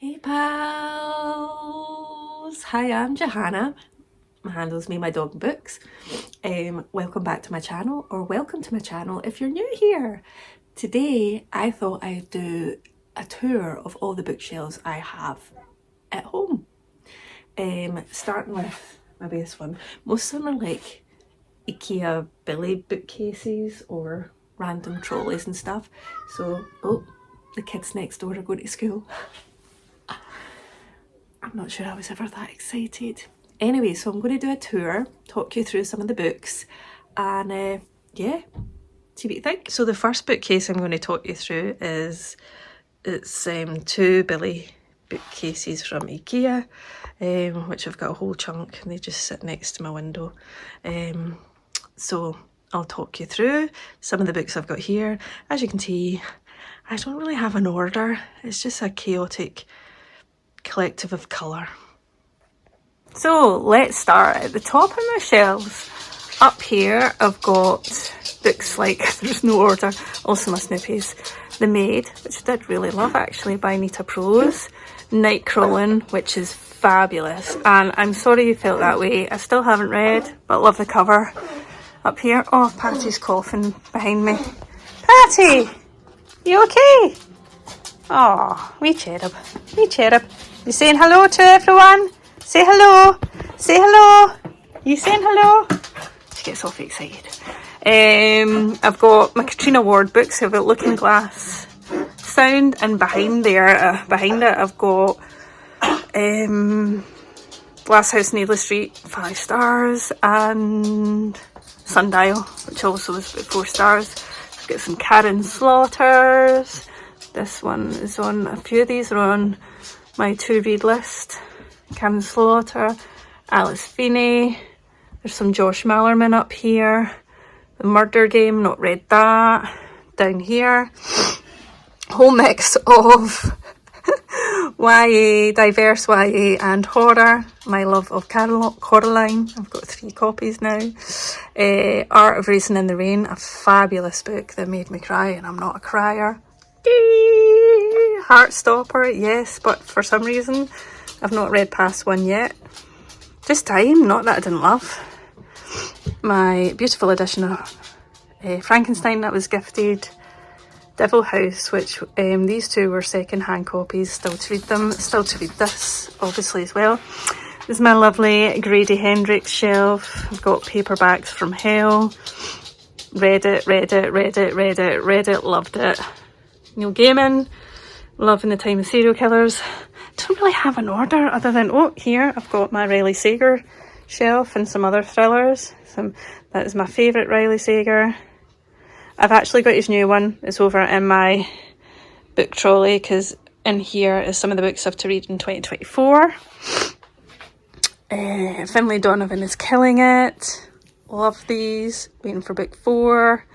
Hey pals! Hi, I'm Johanna. My handle's Me, My Dog, Books. Welcome back to my channel, or welcome to my channel if you're new here. Today, I thought I'd do a tour of all the bookshelves I have at home. Starting with maybe this one. Most of them are like IKEA Billy bookcases or random trolleys and stuff. So, oh, the kids next door are going to school. I'm not sure I was ever that excited. Anyway, so I'm going to do a tour, talk you through some of the books, and yeah, see what you think. So the first bookcase I'm going to talk you through is two Billy bookcases from IKEA, which have got a whole chunk and they just sit next to my window. So I'll talk you through some of the books I've got here. As you can see, I don't really have an order. It's just a chaotic collective of colour. So let's start at the top of my shelves. Up here I've got books like there's no order, also my Snoopies, The Maid, which I did really love actually, by Nita Prose, Nightcrawling, which is fabulous, and I'm sorry you felt that way, I still haven't read but love the cover. Up here, oh, Patty's coughing behind me. Patty, you okay? Oh, wee cherub, wee cherub. You saying hello to everyone? Say hello. Say hello. You saying hello? She gets awfully excited. I've got my Katrina Ward books. I've got Looking Glass Sound, and behind there, behind it, I've got Glass House, Needless Street, 5 stars, and Sundial, which also was about 4 stars. I've got some Karen Slaughters. This one is on, a few of these are on my to-read list. Karen Slaughter, Alice Feeney. There's some Josh Mallerman up here. The Murder Game, not read that. Down here, whole mix of YA, diverse YA and horror. My love of Coraline. I've got 3 copies now. Art of Racing in the Rain, a fabulous book that made me cry, and I'm not a crier. Heartstopper, yes, but for some reason I've not read past 1 yet. Just time, not that I didn't love. My beautiful edition of Frankenstein that was gifted. Devil House, which these 2 were second-hand copies, still to read them, still to read this obviously as well. This is my lovely Grady Hendrix shelf. I've got Paperbacks from Hell. Read it, loved it. Neil Gaiman, Love in the Time of Serial Killers. Don't really have an order other than, oh, here I've got my Riley Sager shelf and some other thrillers. That is my favourite Riley Sager. I've actually got his new one. It's over in my book trolley, because in here is some of the books I have to read in 2024. Finlay Donovan is killing it. Love these. Waiting for book 4.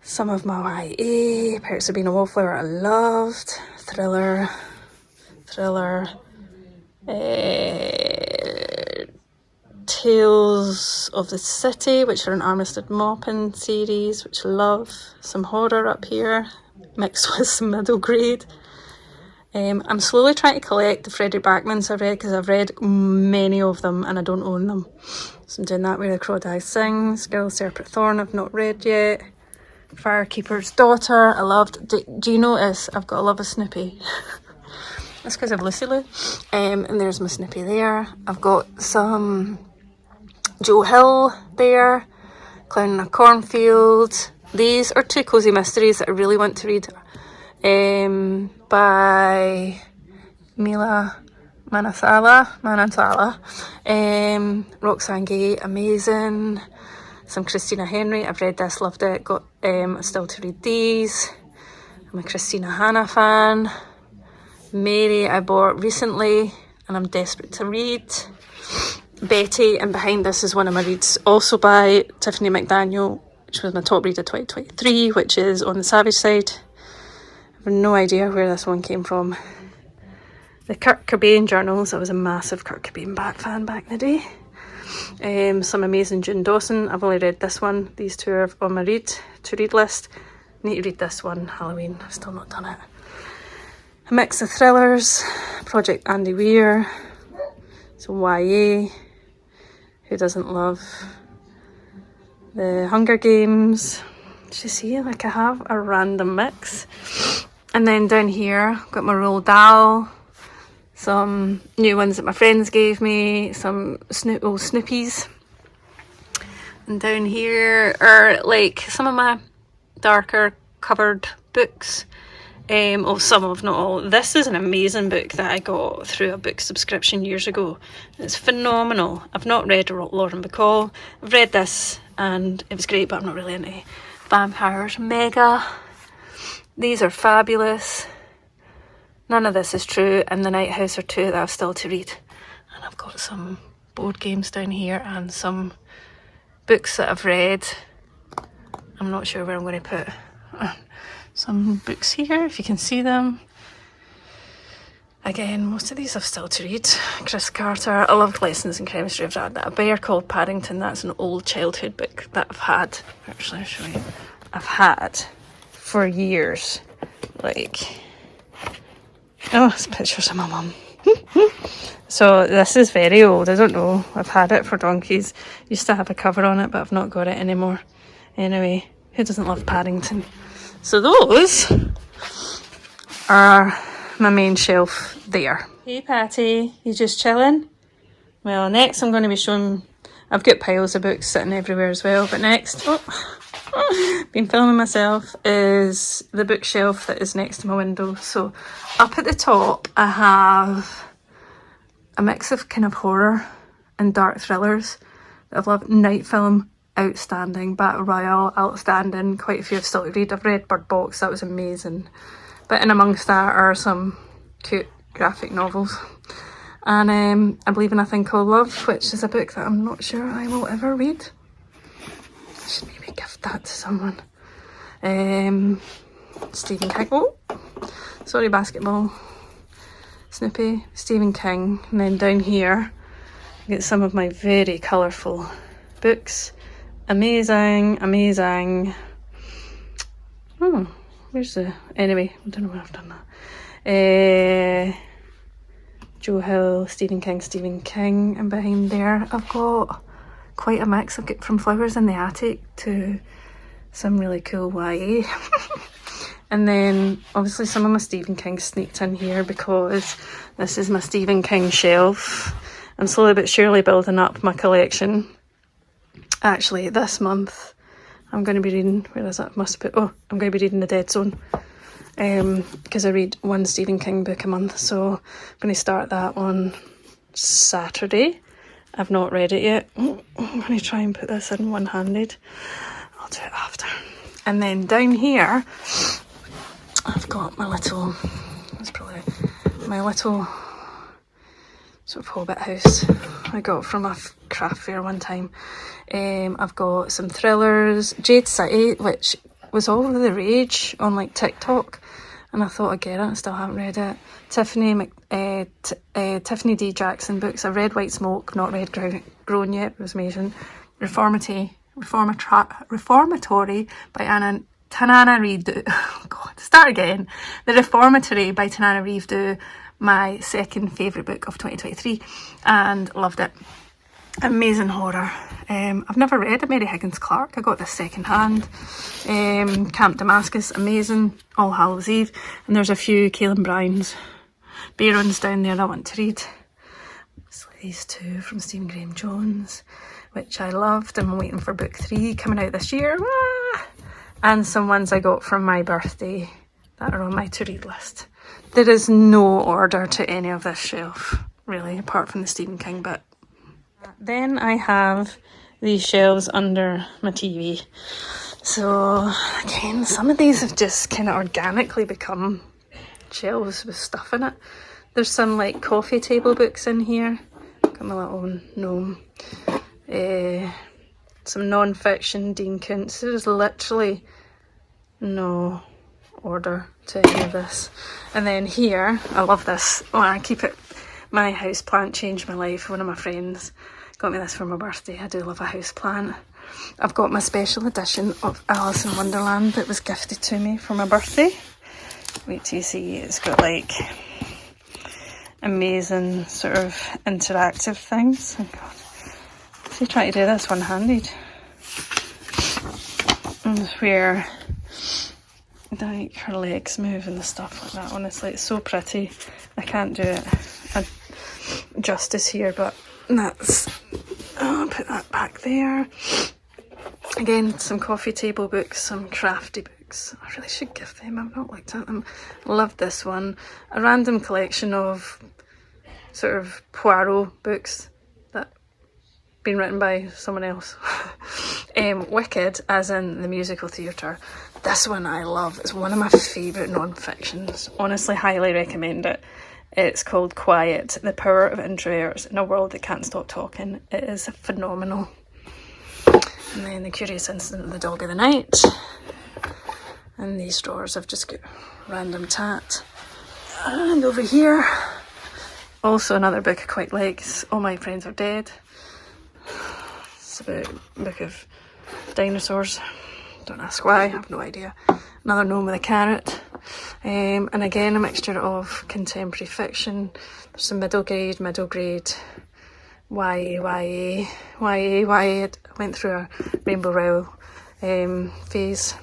Some of my YA, Perks of Being a Wallflower, I loved. Thriller. Tales of the City, which are an Armistead Maupin series, which I love. Some horror up here, mixed with some middle grade. I'm slowly trying to collect the Frederick Backmans I've read, because I've read many of them and I don't own them. So I'm doing that. Where the Crawdad Sings, Girl Serpent Thorn, I've not read yet. Firekeeper's Daughter, I loved. Do you notice I've got a love of Snoopy? That's because of Lucy Lou. And there's my Snoopy there. I've got some Joe Hill there, Clown in a Cornfield. These are 2 cozy mysteries that I really want to read, by Mila Manansala. Roxane Gay, amazing. Some Christina Henry, I've read this, loved it, got still to read these. I'm a Christina Hanna fan. Mary I bought recently and I'm desperate to read. Betty, and behind this is one of my reads, also by Tiffany McDaniel, which was my top read of 2023, which is On the Savage Side. I have no idea where this one came from. The Kurt Cobain journals, I was a massive Kurt Cobain fan back in the day. Some amazing June Dawson. I've only read this one. These 2 are on my to read list. I need to read this one, Halloween. I've still not done it. a mix of thrillers, Project Andy Weir, some YA, who doesn't love the Hunger Games. Do you see, like I have a random mix. And then down here, I've got my Roald Dahl, some new ones that my friends gave me, some old Snoopies. And down here are like some of my darker covered books. Some of, not all. This is an amazing book that I got through a book subscription years ago. It's phenomenal. I've not read Lauren Bacall. I've read this and it was great, but I'm not really into vampires. Mega. These are fabulous. None of this is true, and The Night House are two that I've still to read. And I've got some board games down here and some books that I've read. I'm not sure where I'm going to put some books here, if you can see them. Again, most of these I've still to read. Chris Carter. I loved Lessons in Chemistry. I've read that. A Bear Called Paddington. That's an old childhood book that I've had. Actually, I'll show you. I've had for years. Like, oh, it's pictures of my mum. So this is very old. I don't know. I've had it for donkeys. Used to have a cover on it, but I've not got it anymore. Anyway, who doesn't love Paddington? So those are my main shelf there. Hey Patty, you just chilling? Well, next I'm going to be showing, I've got piles of books sitting everywhere as well, but next, been filming myself, is the bookshelf that is next to my window. So up at the top I have a mix of kind of horror and dark thrillers that I've loved. Night Film, outstanding. Battle Royale, outstanding. Quite a few I've still to read. I've read Bird Box, that was amazing. But in amongst that are some cute graphic novels. And I Believe in a Thing Called Love, which is a book that I'm not sure I will ever read. I should maybe gift that to someone. Stephen King. Oh, sorry, basketball. Snoopy, Stephen King. And then down here, I get some of my very colourful books. Amazing, amazing. Oh, where's the... Anyway, I don't know where I've done that. Joe Hill, Stephen King. And behind there, I've got quite a mix. I've got From Flowers in the Attic to some really cool YA. And then, obviously, some of my Stephen King sneaked in here because this is my Stephen King shelf. I'm slowly but surely building up my collection. Actually, this month, I'm going to be reading, where is it? I'm going to be reading The Dead Zone. Because I read one Stephen King book a month. So I'm going to start that on Saturday. I've not read it yet. I'm going to try and put this in one-handed. I'll do it after. And then down here, I've got my little, sort of hobbit house I got from a craft fair one time. I've got some thrillers, Jade City, which was all the rage on like TikTok, and I thought I'd get it. I still haven't read it. Tiffany D. Jackson books. I've read White Smoke, not read Grown yet. It was amazing. Reformatory by Tanana Reid. Oh God, start again. The Reformatory by Tanana Reid, my second favourite book of 2023, and loved it. Amazing horror. I've never read a Mary Higgins Clark. I got this second hand. Camp Damascus, amazing. All Hallows Eve. And there's a few Kaelin Browns. Barons down there I want to read. So these two from Stephen Graham Jones, which I loved. I'm waiting for book 3 coming out this year. And some ones I got from my birthday that are on my to-read list. There is no order to any of this shelf, really, apart from the Stephen King bit. Then I have these shelves under my TV. So again, some of these have just kind of organically become shelves with stuff in it. There's some like coffee table books in here. Got my little gnome. Some non-fiction Dean Koontz. There's literally no order to any of this. And then here, I love this. Oh, I keep it. My house plant changed my life. One of my friends got me this for my birthday. I do love a house plant. I've got my special edition of Alice in Wonderland that was gifted to me for my birthday. Wait till you see, it's got like amazing sort of interactive things. Oh God. See, trying to do this one-handed. And where like her legs move and stuff like that. Honestly, it's so pretty. I can't do it justice here, but that's... I'll put that back there. Again, some coffee table books, some crafty books. I really should give them, I've not looked at them. I love this one. A random collection of sort of Poirot books that been written by someone else. Wicked, as in the musical theatre. This one I love. It's one of my favourite non-fictions. Honestly, highly recommend it. It's called Quiet, The Power of Introverts in a World That Can't Stop Talking. It is phenomenal. And then The Curious Incident of the Dog of the Night. And these drawers have just got random tat. And over here, also another book I quite like. All My Friends Are Dead. It's about a book of dinosaurs. Don't ask why, I have no idea. Another gnome with a carrot. And again, a mixture of contemporary fiction. There's some middle grade, YA. I went through a Rainbow Rowell phase.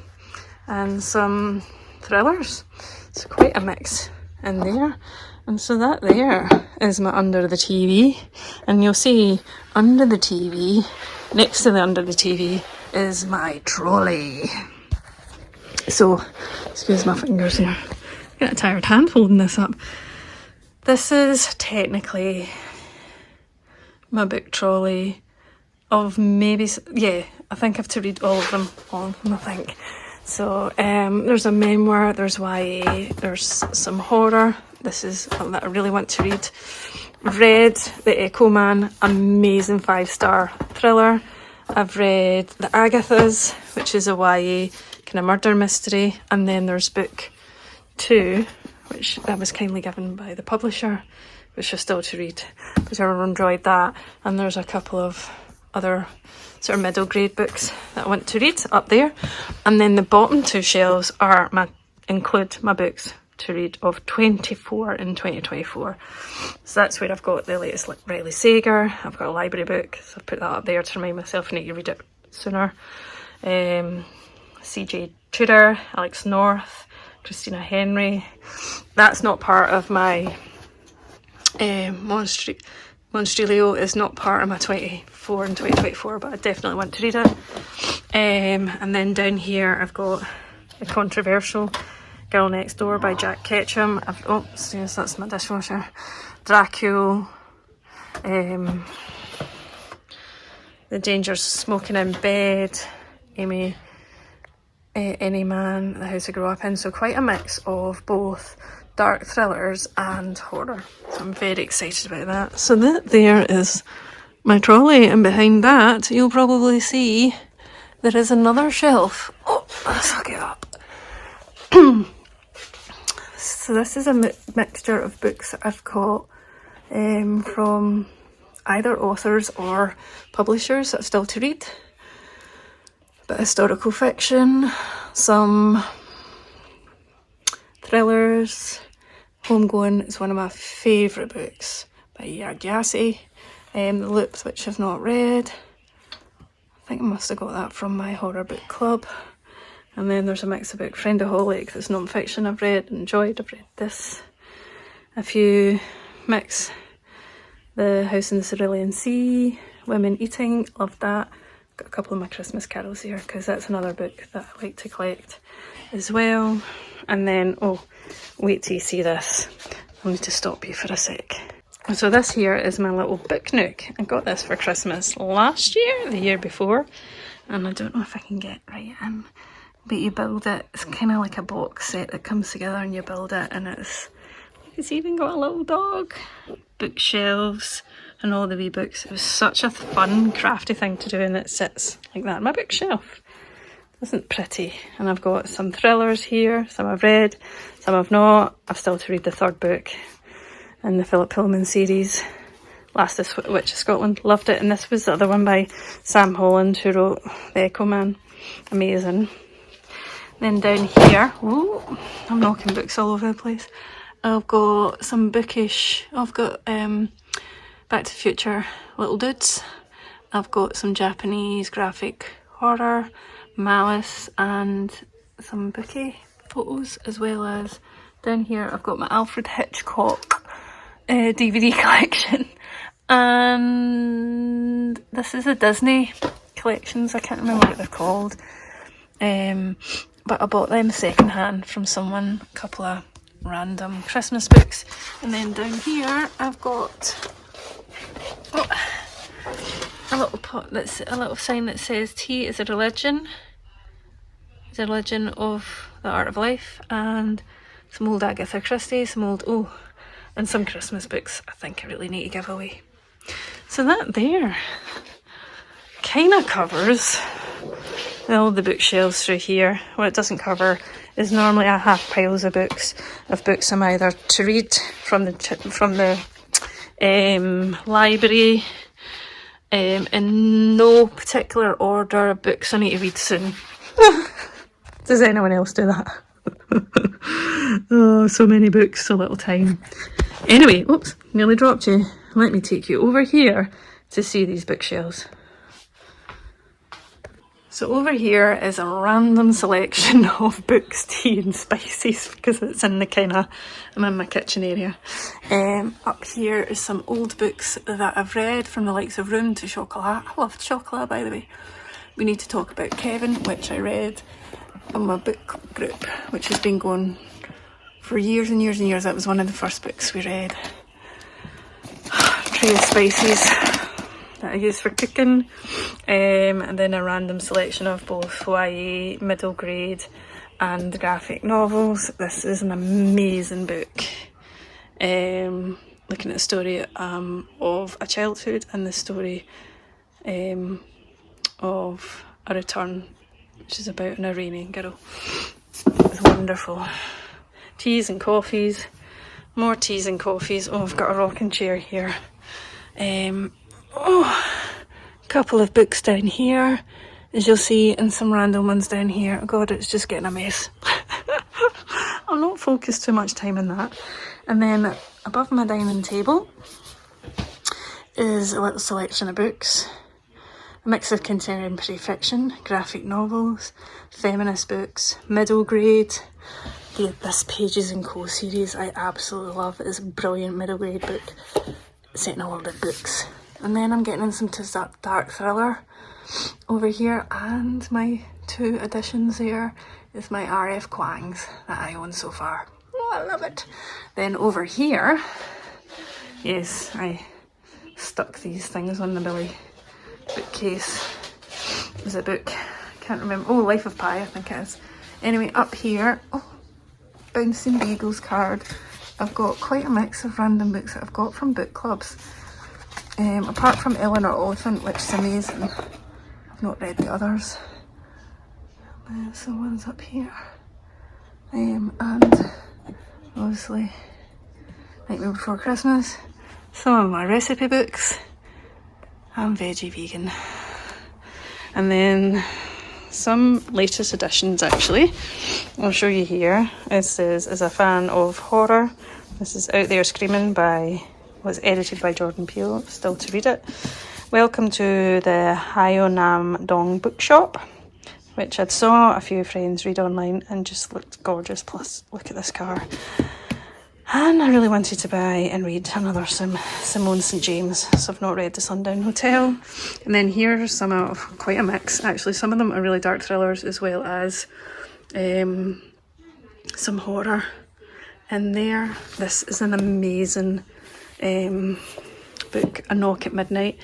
And some thrillers. So quite a mix in there. And so that there is my under the TV. And you'll see under the TV, next to the under the TV, is my trolley. So, excuse my fingers here. I've got a tired hand holding this up. This is technically my book trolley of maybe, yeah, I think I have to read all of them, I think. So, there's a memoir, there's YA, there's some horror. This is one that I really want to read. Read The Echo Man, amazing 5-star thriller. I've read The Agathas, which is a YA kind of murder mystery. And then there's book 2, which I was kindly given by the publisher, which is still to read, because I enjoyed that. And there's a couple of other sort of middle grade books that I want to read up there. And then the bottom 2 shelves are include my books to read of 24 in 2024. So that's where I've got the latest Riley Sager. I've got a library book, so I've put that up there to remind myself I need to read it sooner. CJ Tudor, Alex North, Christina Henry. That's not part of my Monstrilio is not part of my 24 in 2024, but I definitely want to read it. And then down here I've got a controversial Girl Next Door by Jack Ketchum. Yes, that's my dishwasher. Dracula. The Dangers of Smoking in Bed. Any Man, The House I Grew Up In. So quite a mix of both dark thrillers and horror. So I'm very excited about that. So that there is my trolley, and behind that you'll probably see there is another shelf. Oh, let's hook it up. So this is a mixture of books that I've got from either authors or publishers that I've still to read. But historical fiction, some thrillers. Homegoing is one of my favourite books by Yard Yassi. The Loops, which I've not read. I think I must have got that from my horror book club. And then there's a mix of book, Friendaholic, that's non-fiction I've read and enjoyed. I've read this. A few mix, The House in the Cerulean Sea, Women Eating, loved that. Got a couple of my Christmas carols here, because that's another book that I like to collect as well. And then, oh, wait till you see this. I need to stop you for a sec. So this here is my little book nook. I got this for Christmas last year, the year before. And I don't know if I can get right in. But you build it, it's kind of like a box set that comes together and you build it, and it's even got a little dog. Bookshelves and all the wee books. It was such a fun, crafty thing to do, and it sits like that on my bookshelf. Isn't it pretty? And I've got some thrillers here, some I've read, some I've not. I've still to read the 3rd book in the Philip Pullman series, Last Witch of Scotland. Loved it. And this was the other one by Sam Holland, who wrote The Echo Man. Amazing. Then down here, oh, I'm knocking books all over the place. I've got some bookish, I've got Back to the Future little dudes. I've got some Japanese graphic horror, Malice, and some bookie photos, as well as down here I've got my Alfred Hitchcock DVD collection. And this is a Disney collections, I can't remember what they're called. But I bought them second hand from someone, a couple of random Christmas books. And then down here I've got a little pot that's a little sign that says tea is a religion. It's a religion of the art of life, and some old Agatha Christie, some old and some Christmas books I think I really need to give away. So that there kind of covers all the bookshelves through here. What it doesn't cover is normally I have piles of books I'm either to read from the library, in no particular order, books I need to read soon. Does anyone else do that? Oh, so many books, so little time. Anyway, oops, nearly dropped you. Let me take you over here to see these bookshelves. So over here is a random selection of books, tea and spices, because it's in the I'm in my kitchen area. Up here is some old books that I've read, from the likes of Room to Chocolat. I loved Chocolat, by the way. We Need to Talk About Kevin, which I read on my book group, which has been going for years and years and years. That was one of the first books we read. Tray of spices that I use for cooking, and then a random selection of both YA, middle grade and graphic novels. This is an amazing book, looking at the story of a childhood and the story of a return, which is about an Iranian girl. It's wonderful. Teas and coffees, more teas and coffees. Oh, I've got a rocking chair here. A couple of books down here, as you'll see, and some random ones down here. Oh God, it's just getting a mess. I'll not focus too much time on that. And then above my dining table is a little selection of books. A mix of contemporary fiction, graphic novels, feminist books, middle grade. This Pages and Co series I absolutely love. It's a brilliant middle grade book set in a world of books. And then I'm getting into dark thriller over here, and my 2 additions there is my R.F. Kuang's that I own so far. Oh, I love it. Then over here, yes, I stuck these things on the Billy bookcase. There's a book, I can't remember, oh, Life of Pi I think it is. Anyway, up here, Bouncing Beagles card. I've got quite a mix of random books that I've got from book clubs. Apart from Eleanor Oliphant, which is amazing. I've not read the others. So one's up here. And obviously Nightmare Before Christmas. Some of my recipe books. I'm veggie vegan. And then some latest editions actually. I'll show you here. It says, as a fan of horror, this is Out There Screaming was edited by Jordan Peele, still to read it. Welcome to the Hiya Nam Dong bookshop, which I'd saw a few friends read online and just looked gorgeous. Plus, look at this car. And I really wanted to buy and read another Simone St. James, so I've not read The Sundown Hotel. And then here's some of quite a mix. Actually, some of them are really dark thrillers, as well as some horror in there. This is an amazing book, A Knock at Midnight,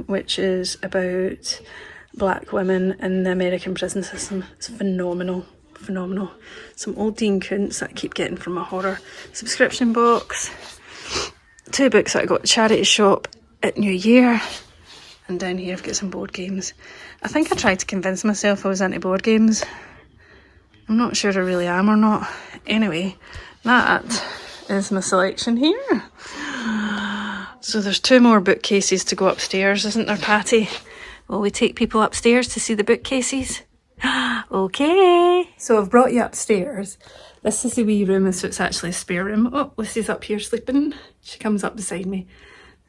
which is about black women in the American prison system. It's phenomenal. Some old Dean Koontz that I keep getting from my horror subscription box. 2 books that I got at the charity shop at New Year. And down here I've got some board games. I think I tried to convince myself I was into board games. I'm not sure I really am or not. Anyway, that is my selection here. So there's 2 more bookcases to go upstairs, isn't there, Patty? Will we take people upstairs to see the bookcases? Okay. So I've brought you upstairs. This is the wee room, so it's actually a spare room. Oh, Lucy's up here sleeping. She comes up beside me.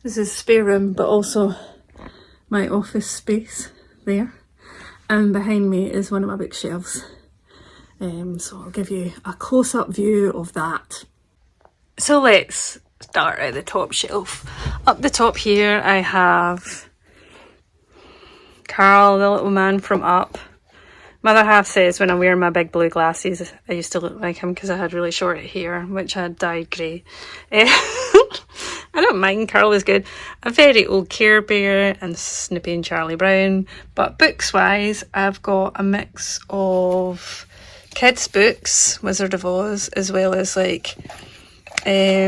This is a spare room, but also my office space there. And behind me is one of my bookshelves. So I'll give you a close-up view of that. So let's start at the top shelf. Up the top here I have Carl, the little man from Up. My other half says when I'm wearing my big blue glasses I used to look like him because I had really short hair, which I had dyed grey. I don't mind, Carl is good. A very old Care Bear and Snoopy and Charlie Brown. But books wise, I've got a mix of kids books, Wizard of Oz, as well as like Bernardine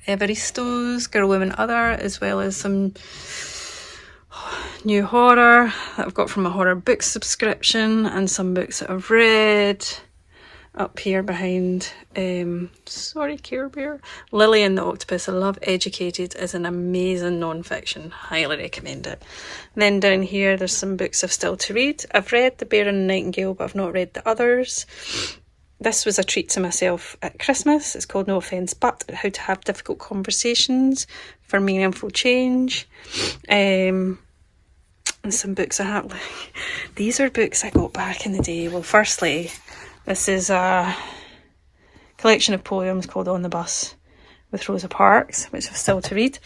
Evaristo's Girl, Woman, Other, as well as some new horror that I've got from a horror book subscription, and some books that I've read. Up here behind, sorry Care Bear, Lily and the Octopus. I love Educated, is an amazing non-fiction, highly recommend it. And then down here there's some books I've still to read. I've read The Bear and the Nightingale, but I've not read the others. This was a treat to myself at Christmas. It's called No Offence But, How to Have Difficult Conversations for Meaningful Change. And some books I have, these are books I got back in the day. Well, firstly, this is a collection of poems called On the Bus with Rosa Parks, which I've still to read.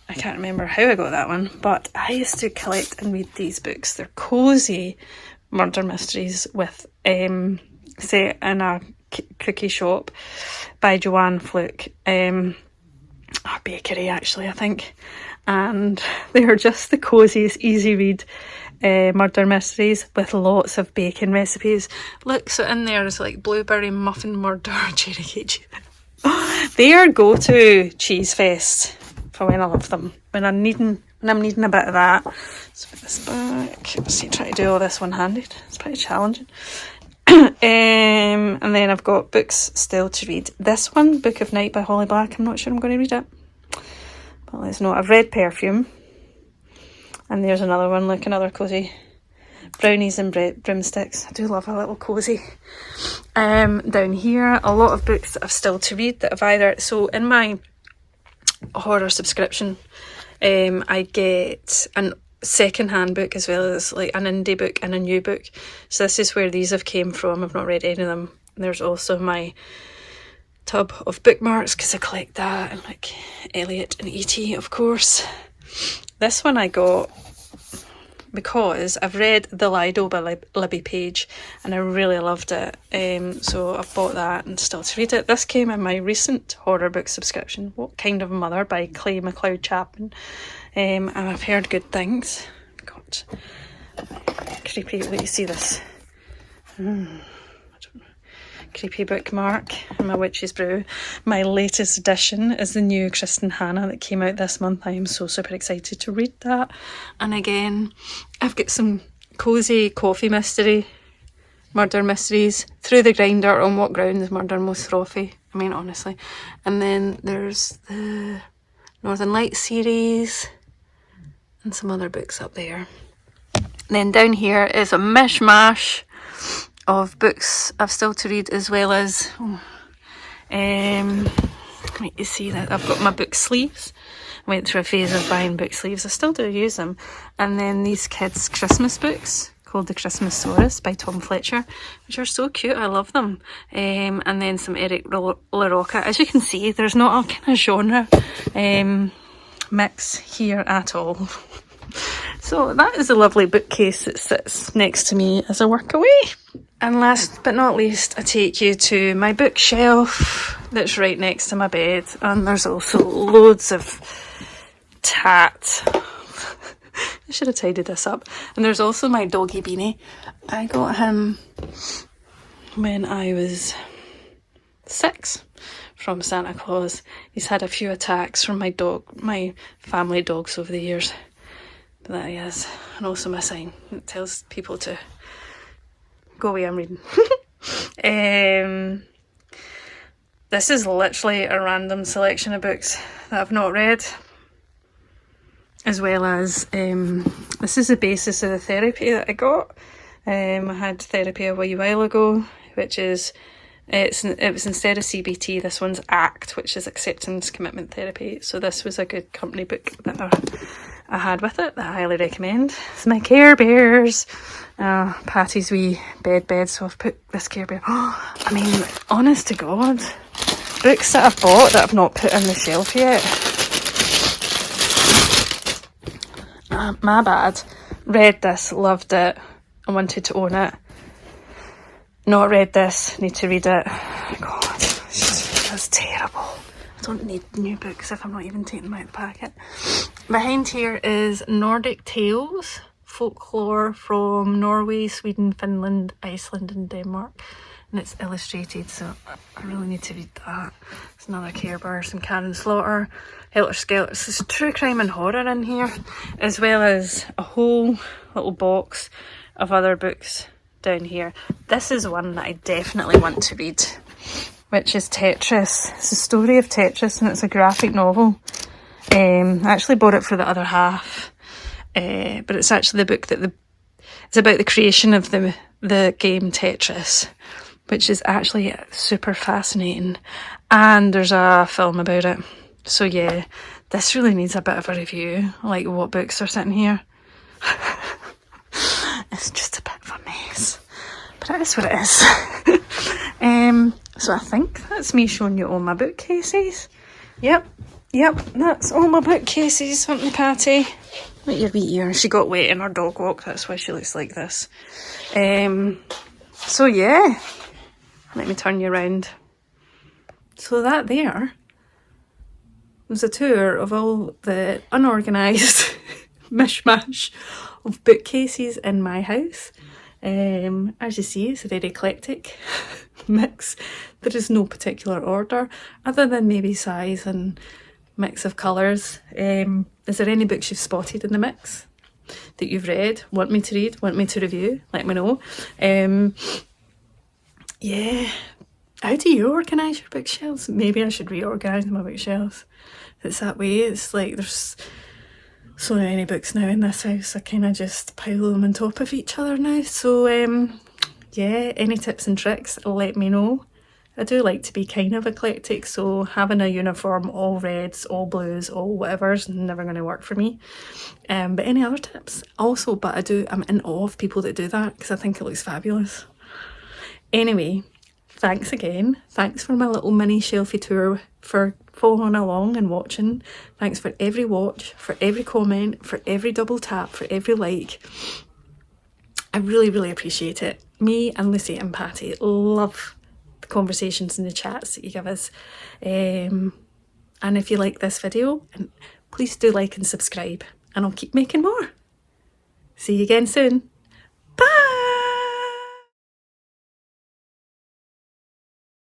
I can't remember how I got that one, but I used to collect and read these books. They're cosy murder mysteries with set in a cookie shop by Joanne Fluke, a bakery actually, I think. And they are just the cosiest, easy read murder mysteries with lots of baking recipes. Look, so in there is like blueberry muffin murder, cherry cake. They are go-to cheese fest for when I love them. When I'm needing a bit of that. Let's put this back. Let's see, try to do all this one-handed. It's pretty challenging. And then I've got books still to read. This one, Book of Night by Holly Black, I'm not sure I'm going to read it. But let's know. I've read Perfume. And there's another one, look, another cosy. Brownies and Broomsticks. I do love a little cosy. Down here, a lot of books that I've still to read that I've either... So in my horror subscription, I get a second-hand book as well as like an indie book and a new book. So this is where these have came from. I've not read any of them. And there's also my tub of bookmarks because I collect that, and like Elliot and E.T. of course. This one I got because I've read The Lido by Libby Page and I really loved it. So I've bought that and still to read it. This came in my recent horror book subscription, What Kind of Mother by Clay McLeod Chapman. And I've heard good things. God, creepy. Let you see this. Creepy bookmark in my witch's brew. My latest edition is the new Kristen Hanna that came out this month. I am so super excited to read that. And again, I've got some cosy coffee murder mysteries. Through the Grinder, On What Ground is Murder Most Frothy? I mean, honestly. And then there's the Northern Lights series and some other books up there. And then down here is a mishmash of books I've still to read, as well as let you see that I've got my book sleeves. I went through a phase of buying book sleeves. I still do use them. And then these kids' Christmas books called The Christmas Saurus by Tom Fletcher, which are so cute. I love them. And then some Eric LaRocca. As you can see, there's not a kind of genre mix here at all. So that is a lovely bookcase that sits next to me as I work away. And last but not least, I take you to my bookshelf that's right next to my bed. And there's also loads of tat. I should have tidied this up. And there's also my doggy Beanie. I got him when I was 6 from Santa Claus. He's had a few attacks from my family dogs over the years. But that he is. And also my sign. It tells people to go away, I'm reading. This is literally a random selection of books that I've not read. as well as this is the basis of the therapy that I got. I had therapy a wee while ago, which is it was instead of CBT, this one's ACT, which is acceptance commitment therapy. So this was a good company book that I had with it that I highly recommend. It's my Care Bears. Patty's wee bed, so I've put this Care Bear. Oh, I mean, honest to God, books that I've bought that I've not put on the shelf yet. My bad. Read this, loved it, I wanted to own it. Not read this, need to read it. God, that's terrible. I don't need new books if I'm not even taking them out of the packet. Behind here is Nordic Tales, folklore from Norway, Sweden, Finland, Iceland and Denmark. And it's illustrated, so I really need to read that. There's another Care Bear, some Karen Slaughter, Helter Skelter. There's true crime and horror in here, as well as a whole little box of other books down here. This is one that I definitely want to read, which is Tetris. It's a story of Tetris and it's a graphic novel. I actually bought it for the other half, but it's actually the book that it's about the creation of the game Tetris, which is actually super fascinating, and there's a film about it. So yeah, this really needs a bit of a review, like what books are sitting here. It's just a bit of a mess, but it is what it is. So I think that's me showing you all my bookcases. Yep, that's all my bookcases, aren't they, Patty? Look at your wee ear. She got wet in her dog walk, that's why she looks like this. So yeah, let me turn you around. So that there was a tour of all the unorganised mishmash of bookcases in my house. As you see, it's a very eclectic mix. There is no particular order other than maybe size and mix of colours. Is there any books you've spotted in the mix that you've read, want me to read, want me to review? Let me know. Yeah, how do you organise your bookshelves? Maybe I should reorganise my bookshelves. It's that way. It's like there's so many books now in this house, I kind of just pile them on top of each other now. So yeah, any tips and tricks, let me know. I do like to be kind of eclectic, so having a uniform, all reds, all blues, all whatever's never going to work for me. But any other tips? Also, but I'm in awe of people that do that because I think it looks fabulous. Anyway, thanks again. Thanks for my little mini shelfie tour, for following along and watching. Thanks for every watch, for every comment, for every double tap, for every like. I really, really appreciate it. Me and Lucy and Patty love the conversations and the chats that you give us. And if you like this video, please do like and subscribe, and I'll keep making more. See you again soon. Bye!